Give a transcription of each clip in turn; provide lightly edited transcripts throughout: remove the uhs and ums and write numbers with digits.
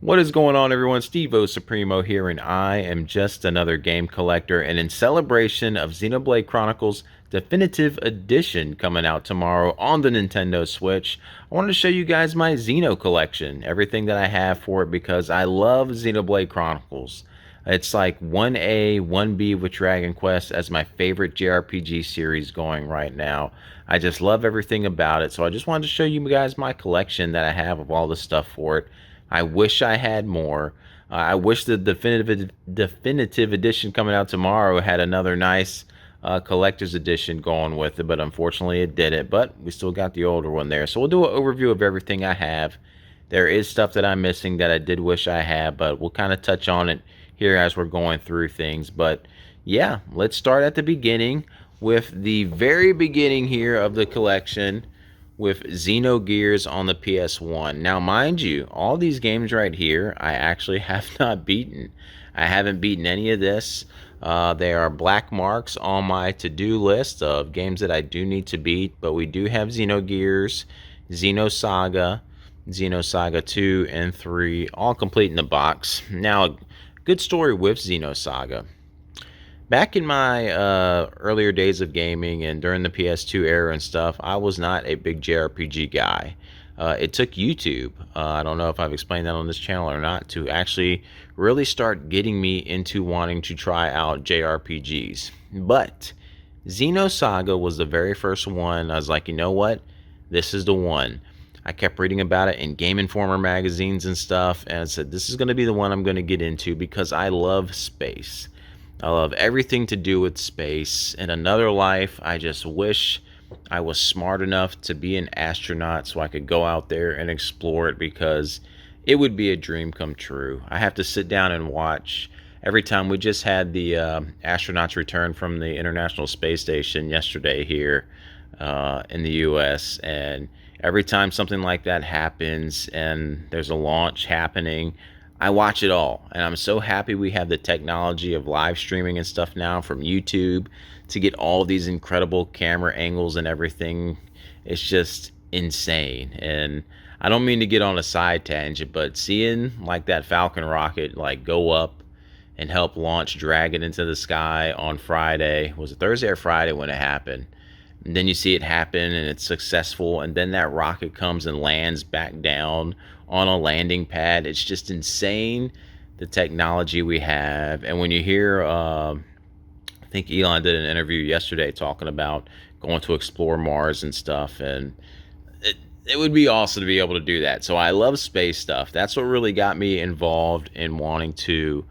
What is going on, everyone? Steve-O Supremo here, and I am just another game collector. And in celebration of Xenoblade Chronicles Definitive Edition coming out tomorrow on the Nintendo Switch, I wanted to show you guys my Xeno collection, everything that I have for it, because I love Xenoblade Chronicles. It's like 1A, 1B with Dragon Quest as my favorite JRPG series going right now. I just love everything about it, so I just wanted to show you guys my collection that I have of all the stuff for it. I wish I had more. I wish the definitive edition coming out tomorrow had another nice collector's edition going with it, but unfortunately it didn't. But we still got the older one there. So we'll do an overview of everything I have. There is stuff that I'm missing that I did wish I had, but we'll kind of touch on it here as we're going through things. But yeah, let's start at the beginning with the very beginning here of the collection, with Xenogears on the PS1. Now, mind you, all these games right here, I actually have not beaten. I haven't beaten any of this. They are black marks on my to-do list of games that I do need to beat, but we do have Xenogears, Xenosaga, Xenosaga 2 and 3, all complete in the box. Now, a good story with Xenosaga. Back in my earlier days of gaming and during the PS2 era and stuff, I was not a big JRPG guy. It took YouTube, I don't know if I've explained that on this channel or not, to actually really start getting me into wanting to try out JRPGs. But Xenosaga was the very first one. I was like, you know what? This is the one. I kept reading about it in Game Informer magazines and stuff, and I said, this is going to be the one I'm going to get into because I love space. I love everything to do with space. In another life, I just wish I was smart enough to be an astronaut so I could go out there and explore it, because it would be a dream come true. I have to sit down and watch. Every time, we just had the astronauts return from the International Space Station yesterday here in the US, and every time something like that happens and there's a launch happening, I watch it all, and I'm so happy we have the technology of live streaming and stuff now from YouTube to get all these incredible camera angles and everything. It's just insane. And I don't mean to get on a side tangent, but seeing like that Falcon rocket like go up and help launch Dragon into the sky on Friday, was it Thursday or Friday when it happened? And then you see it happen and it's successful, and then that rocket comes and lands back down on a landing pad. It's just insane, the technology we have. And when you hear I think Elon did an interview yesterday talking about going to explore Mars and stuff, and it would be awesome to be able to do that. So I love space stuff. That's what really got me involved in wanting to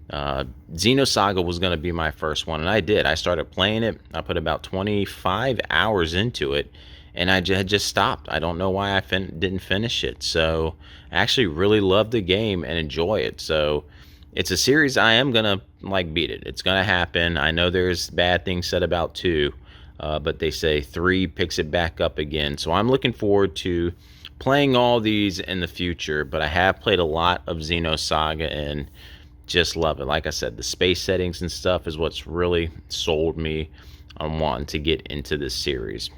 Xenosaga was going to be my first one, and I did. I started playing it. I put about 25 hours into it, and I had just stopped. I don't know why I didn't finish it. So I actually really love the game and enjoy it. So it's a series I am going to like beat it. It's going to happen. I know there's bad things said about 2, but they say 3 picks it back up again. So I'm looking forward to playing all these in the future, but I have played a lot of Xenosaga and just love it. Like I said, the space settings and stuff is what's really sold me on wanting to get into this series.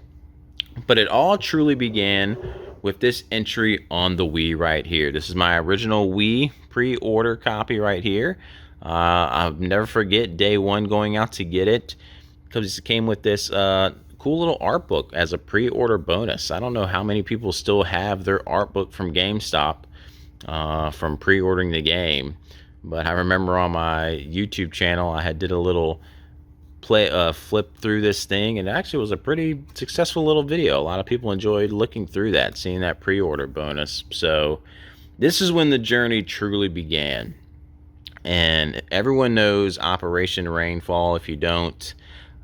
But it all truly began with this entry on the Wii right here. This is my original Wii pre-order copy right here. I'll never forget day one going out to get it, because it came with this cool little art book as a pre-order bonus. I don't know how many people still have their art book from GameStop from pre-ordering the game. But I remember on my YouTube channel, I did a little flip through this thing, and it actually was a pretty successful little video. A lot of people enjoyed looking through that, seeing that pre-order bonus. So this is when the journey truly began. And everyone knows Operation Rainfall. If you don't,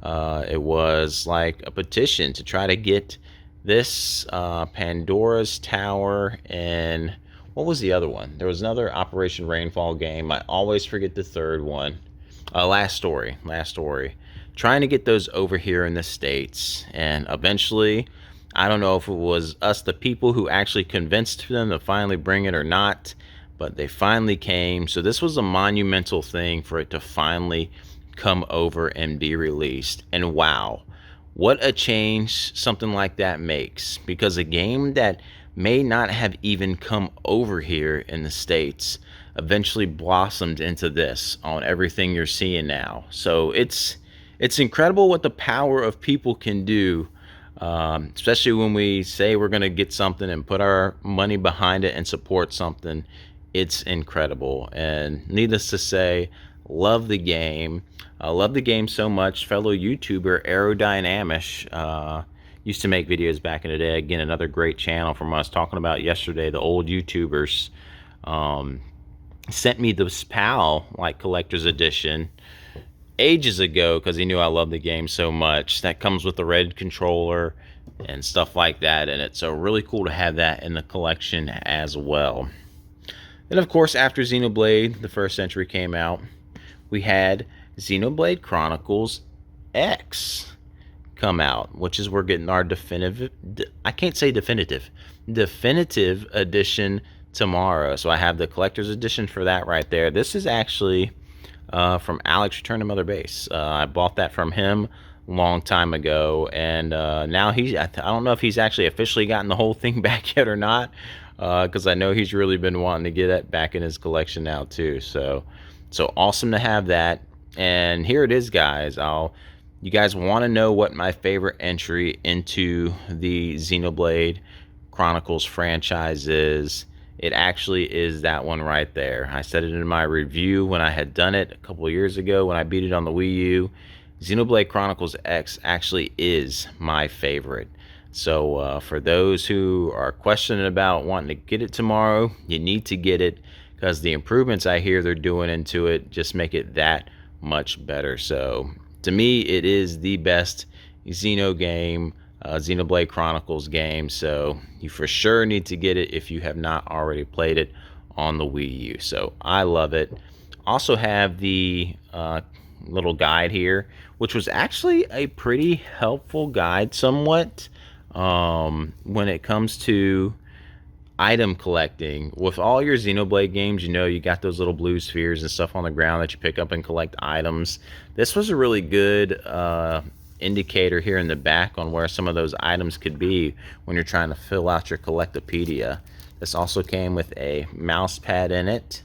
it was like a petition to try to get this Pandora's Tower, and what was the other one? There was another Operation Rainfall game. I always forget the third one. Last Story. Trying to get those over here in the States. And eventually, I don't know if it was us, the people, who actually convinced them to finally bring it or not, but they finally came. So this was a monumental thing for it to finally come over and be released. And wow, what a change something like that makes. Because a game that may not have even come over here in the States, eventually blossomed into this on everything you're seeing now. So it's incredible what the power of people can do, especially when we say we're going to get something and put our money behind it and support something. It's incredible. And needless to say, love the game. I love the game so much. Fellow YouTuber Aerodynamish used to make videos back in the day. Again, another great channel from us talking about yesterday, the old YouTubers. Sent me this PAL like collector's edition ages ago because he knew I loved the game so much. That comes with the red controller and stuff like that in it. So really cool to have that in the collection as well. And of course, after Xenoblade, the first entry came out, we had Xenoblade Chronicles X come out, which is we're getting our definitive edition tomorrow. So I have the collector's edition for that right there. This is actually from Alex Return to Mother Base. I bought that from him a long time ago, and now I don't know if he's actually officially gotten the whole thing back yet or not, because I know he's really been wanting to get it back in his collection now too. So awesome to have that. And here it is, guys. You guys want to know what my favorite entry into the Xenoblade Chronicles franchise is? It actually is that one right there. I said it in my review when I had done it a couple of years ago when I beat it on the Wii U. Xenoblade Chronicles X actually is my favorite. So for those who are questioning about wanting to get it tomorrow, you need to get it because the improvements I hear they're doing into it just make it that much better. So to me, it is the best Xeno game, Xenoblade Chronicles game. So you for sure need to get it if you have not already played it on the Wii U. So I love it. Also have the little guide here, which was actually a pretty helpful guide somewhat when it comes to item collecting. With all your Xenoblade games, you know, you got those little blue spheres and stuff on the ground that you pick up and collect items. This was a really good indicator here in the back on where some of those items could be when you're trying to fill out your Collectopedia. This also came with a mouse pad in it,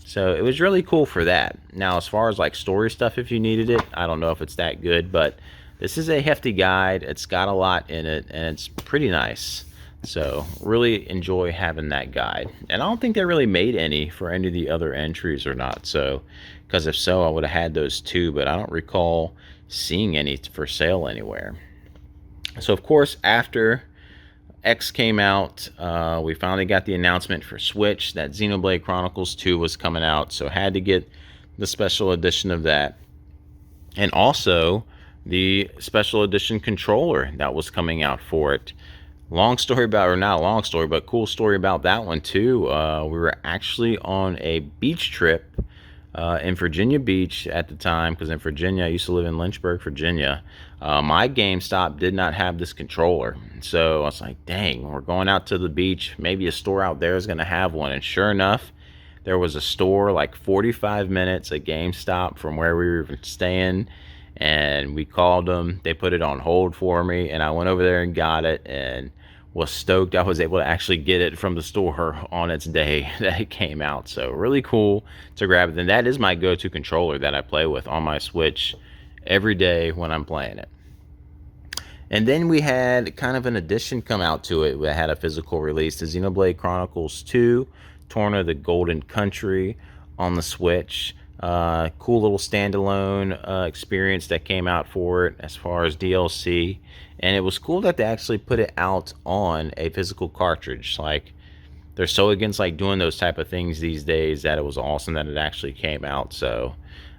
so it was really cool for that. Now, as far as like story stuff, if you needed it, I don't know if it's that good, but this is a hefty guide. It's got a lot in it, and it's pretty nice. So really enjoy having that guide. And I don't think they really made any for any of the other entries or not. So, because if so, I would have had those too, but I don't recall seeing any for sale anywhere. So of course, after X came out, we finally got the announcement for Switch that Xenoblade Chronicles 2 was coming out. So had to get the special edition of that. And also the special edition controller that was coming out for it. Long story about, or not a long story, but cool story about that one too. We were actually on a beach trip in Virginia Beach at the time, because in Virginia, I used to live in Lynchburg, Virginia. My GameStop did not have this controller. So I was like, dang, we're going out to the beach. Maybe a store out there is going to have one. And sure enough, there was a store like 45 minutes at GameStop from where we were staying. And we called them. They put it on hold for me. And I went over there and got it and was stoked I was able to actually get it from the store on its day that it came out. So really cool to grab it. And that is my go-to controller that I play with on my Switch every day when I'm playing it. And then we had kind of an addition come out to it. We had a physical release, the Xenoblade Chronicles 2, Torna the Golden Country on the Switch. Cool little standalone experience that came out for it as far as DLC. And it was cool that they actually put it out on a physical cartridge. Like, they're so against like doing those type of things these days that it was awesome that it actually came out. So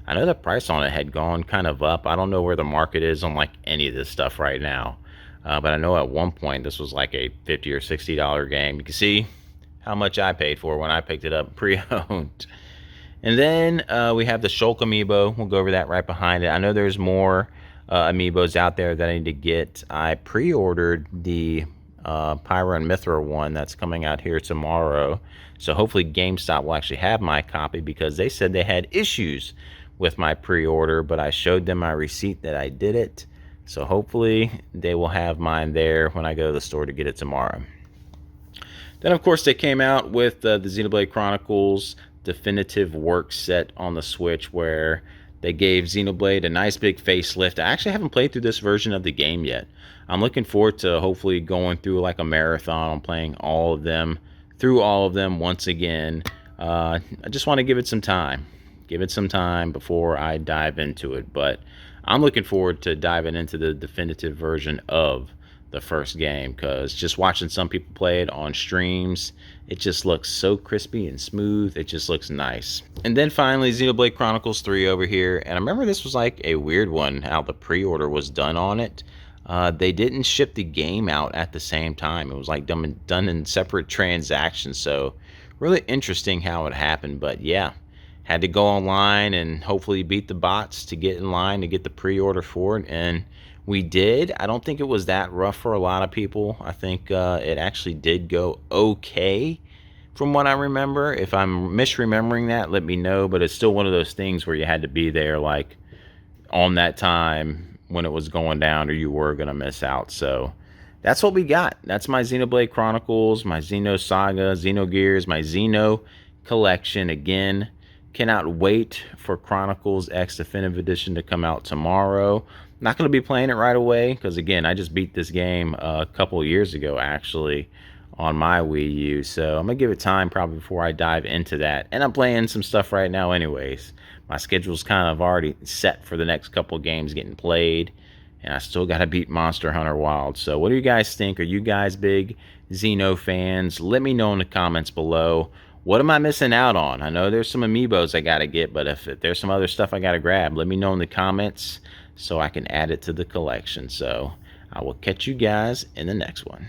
I know the price on it had gone kind of up. I don't know where the market is on like any of this stuff right now, but I know at one point this was like a $50 or $60 game. You can see how much I paid for when I picked it up pre-owned. And then we have the Shulk amiibo. We'll go over that right behind it. I know there's more amiibos out there that I need to get. I pre-ordered the Pyra and Mithra one that's coming out here tomorrow. So hopefully GameStop will actually have my copy, because they said they had issues with my pre-order, but I showed them my receipt that I did it. So hopefully they will have mine there when I go to the store to get it tomorrow. Then, of course, they came out with the Xenoblade Chronicles Definitive Work Set on the Switch, where they gave Xenoblade a nice big facelift. I actually haven't played through this version of the game yet. I'm looking forward to hopefully going through like a marathon on playing all of them, through all of them once again. I just want to give it some time. Give it some time before I dive into it. But I'm looking forward to diving into the definitive version of the first game, because just watching some people play it on streams, it just looks so crispy and smooth. It just looks nice. And then finally, Xenoblade Chronicles 3 over here. And I remember this was like a weird one, how the pre-order was done on it. They didn't ship the game out at the same time. It was like done in separate transactions. So really interesting how it happened. But yeah, had to go online and hopefully beat the bots to get in line to get the pre-order for it. And we did. I don't think it was that rough for a lot of people. I think it actually did go okay from what I remember. If I'm misremembering that, let me know. But it's still one of those things where you had to be there like on that time when it was going down, or you were going to miss out. So that's what we got. That's my Xenoblade Chronicles, my Xenosaga, Xenogears, my Xeno collection. Again, cannot wait for Chronicles X Definitive Edition to come out tomorrow. Not going to be playing it right away because, again, I just beat this game a couple of years ago, actually, on my Wii U. So I'm going to give it time probably before I dive into that. And I'm playing some stuff right now anyways. My schedule's kind of already set for the next couple of games getting played. And I still got to beat Monster Hunter Wild. So what do you guys think? Are you guys big Xeno fans? Let me know in the comments below. What am I missing out on? I know there's some amiibos I got to get, but if there's some other stuff I got to grab, let me know in the comments so I can add it to the collection. So I will catch you guys in the next one.